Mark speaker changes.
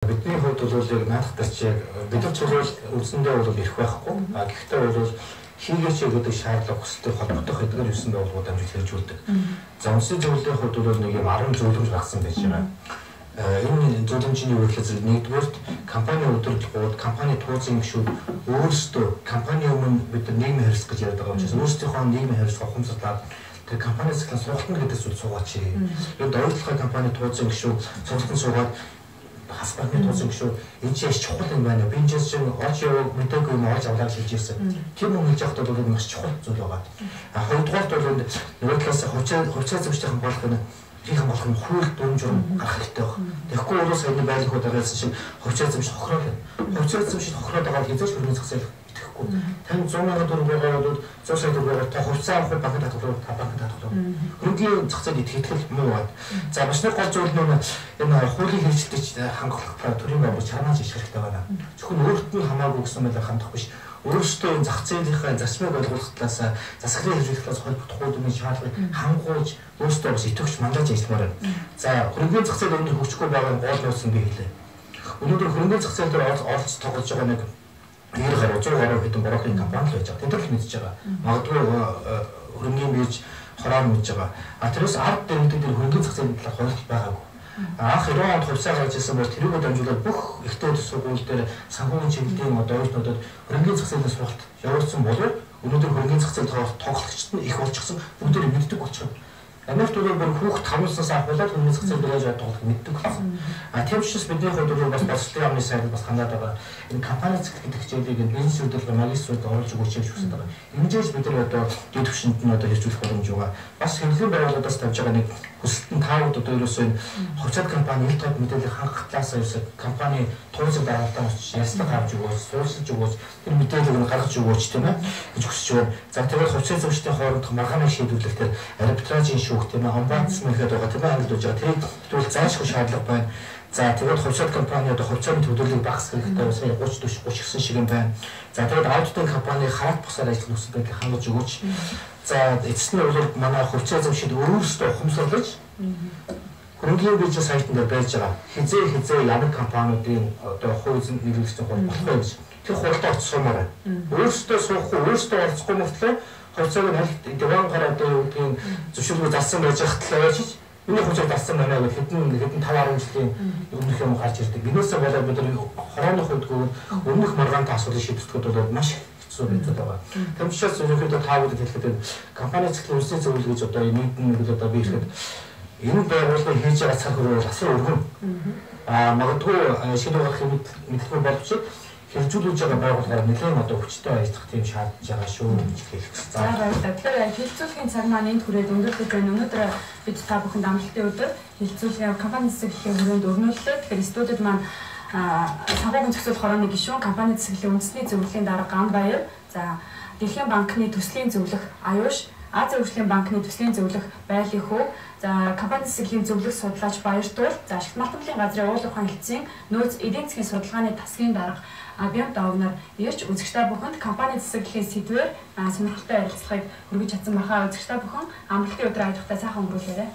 Speaker 1: Бидний хувьд бол яг наадах чинь бид нар чөлөөл үндсэндээ бол ирэх байхгүй. Гэхдээ бол хийгээч гэдэг шаардлага хүсэлтэй холбогдох эдгээр 9 байгууллагууд амжилт хэрэгжүүлдэг. За үндэсний зөвлөлийн хувьд бол нэг юм 10 зөвлөмж гаргасан байж байгаа. Энэ зөвлөмжийн юу гэхээр нэгдүгээр компани удирдлагууд, компани тууцын гишүүд өөрсдөө компани өмнө бид нийгмийн харилцаа гэж яриад байгаа учраас өөрсдийнхөө нийгмийн харилцаа ухамсарлаад тэр компани цэглэн сугалтна гэдэг зүйл суугаач. Яг ойлгохтой компани тууцын гишүүд сугалтан суугаад хасбаны тууцын гишүүд энэ ч яш чухал юм байна. Би энэ чинь орж яваг мэдээгүй юм орж аваад хийж ирсэн. Тэр мөн хийж явахдаа бол маш чухал зүйл байгаа. Хоёрдугаарт бол нөгөө талаас хувьцаа зөвшөөрөх болох нь хийх болох нь хууль дүрм журам гарах хэрэгтэй байна. Тэгэхгүй бол саяны байлгууд байгаас шиг хувьцаа зөвшөөрөх хохирол байна. Хувьцаа зөвшөөрөх хохирол байгаа хэзээ ч хөрөнгө зах зээл итгэхгүй. Тань 100,000 төгрөг байгаа бол 100 сая төгрөг та хувьцаа авах банкнд татгалаа, та банкнд татгалаа. Хөрөнгөний зах зээл итгэх муу бат. За маш нэг гол зүйл нь энэ хуулийн хэрэгжилтэд хангах төрийн байгууллага чанаач иш хэрэгтэй байна. Зөвхөн өөрт нь хамаагүй гэсэн мэт хандах биш. Өөрөөсөө энэ зах зээлийнхаа зарчмыг ойлгох талаас засаглалын хэрэглэх талаас холбогдох үүдний шаардлагыг хангуулж өөрөөсөө бас итгэвч мандаж ажилламаар байна. За хөрөнгөний зах зээл өндөр хөгжихгүй байгаа гол нууц нь би хэлээ. Өнөөдөр хөрөнгөний зах зээл дээр оролцож тоглож байгаа нэг 90 гаруй 100 гаруй хэдэн брокерийн компани л байж байгаа. Тэнд л мэдж байгаа. Магадгүй хөрөнгөний бирж хороо мэдж байгаа. Тэрээс ард дэргэдэг хөрөнгөний зах зээлийн талаар хойшлт байгаагүй. Анх 90 онд хувьцаа гаргаж ирсэн бол тэрүүгээр дамжуулаад бүх ихтэй сургууль дээр санхүүгийн чиглэлийн оюутнуудад хөрөнгөний зах зээлийн сургалт явуулсан болов өнөөдөр хөрөнгөний зах зээл тоглогчид нь их болчихсон бүгдээ мэддэг болчихно. Америкт бол бүр хүүхд 5 наснаас ахуулаад хөрөнгөний зах зээл дээр яаж тоглох мэддэг болсон. Тийм учраас бидний хувьд бол бас боловсролын яамны сайд бас хандаад байгаа. Энэ компани цэглэл гэдэг хичээлийг бизнес хөдөлгөөн магиструуд оруулж өгөөч гэж хүсэж байгаа. Эмжээж бид нар одоо дэд түвшинд нь одоо хэрэгжүүлэх боломж байгаа. Бас хэвлэлийн байгууллагаас тавьж байгаа нэг хүсэлтэн таавууд одоо ерөөсөө хувьцаат компани ил тод мэдээлэл хангах талаас ерөөсөө компани тууцын дараалтаа ярьслага авч өгөөч, суурьшилж өгөөч, тэр мэдээллийг нь гаргаж өгөөч тийм ээ гэж хүсэж байна. За тэгээд хувьцаа зөвшөөрөлтийн хоорондох маргааны шийдвэрлэх тэр арбитражийн шүүх тийм ээ омбудсман гэдэг байгаа тийм ээ ангилж байгаа. Тэр тэгвэл зайлшгүй шаардлага байна. За тэгээд хувьцаат компани одоо хувьцааны төлөвлөлийг багасгах хэрэгтэй сая 30 40 30 шиг юм байна. За тэгээд аудитын компани хараат бусаар ажиллах нөхцөлийг хангаж өгөөч. За эцэст нь бол манай хувьцаа зөвшөөрөлт өөрөөсөө ухамсарлаж хөрөнгөний биржийн сайтн дээр байж байгаа. Хизээ ямар компаниудын одоо хувь эзэн нийлүүлэгчтэй болох вэ гэж тэр хуралдаа орцсоомоор байна. Өөрөөсөө суухгүй өөрөөсөө орцохгүй мөртлөө хувьцааг нь диван гараад одоо юу гэдгийг зөвшөөрлөөр зарсан байж хатлаа байж миний хувьцааг зарсан байна гэж хэдэн 5-10 жилийн өмнөх юм гарч ирдэг. Минусаа болоод бид нар хорооны хувьд өмнөх маргаантай асуудлыг шийдвэрлэхэд бол маш зүйл байгаа. Тэр учраас ерөнхийдөө таавууд хэлэхэд компани цэглэл үндэсний зөвлөл гэж одоо нийтэн нэг л одоо би ихэд энэ байгууллагыг хийж байгаа цаг хөрөөр асар өргөн. Магадгүй шинэ гарах мэдлэг боловч хэрэгжүүлж байгаа байгууллагаар нэлээд одоо хүчтэй ажиллах тийм шаардж байгаа шүү гэж хэлэх гэсэн.
Speaker 2: За баярлалаа. Тэгэхээр хилцүүлгийн цаг маань энд хүрээд өнгөрдөг байна. Өнөөдөр бид та бүхэнд амралтын өдөр хилцүүлгийн компани засаглалын хүрээнд өрнүүллээ. Тэгэхээр студид маань санхүүгийн зохицуулах хорооны гишүүн, компани засаглалын үндэсний зөвлөлийн дарга Ганбаяр, за Дэлхийн банкны төслийн зөвлөх Аюуш, Азийн хөгжлийн банкны төслийн зөвлөх Байлын хүү, за компани засаглалын зөвлөх судлаач Баяртуул, за ашигт малтмлын газрын уул ухаан хэлтсийн нөөц эдийн засгийн судалгааны тасгийн дарга Бямт Овнор ирж үзэгчтэй бүхэнд компани засаглалын сэдвээр сонирхолтой ярилцлагыг хүргэж чадсан баха. Үзэгчтэй бүхэн амралтын өдөр аяхтай сайхан өнгөрүүлээрэй.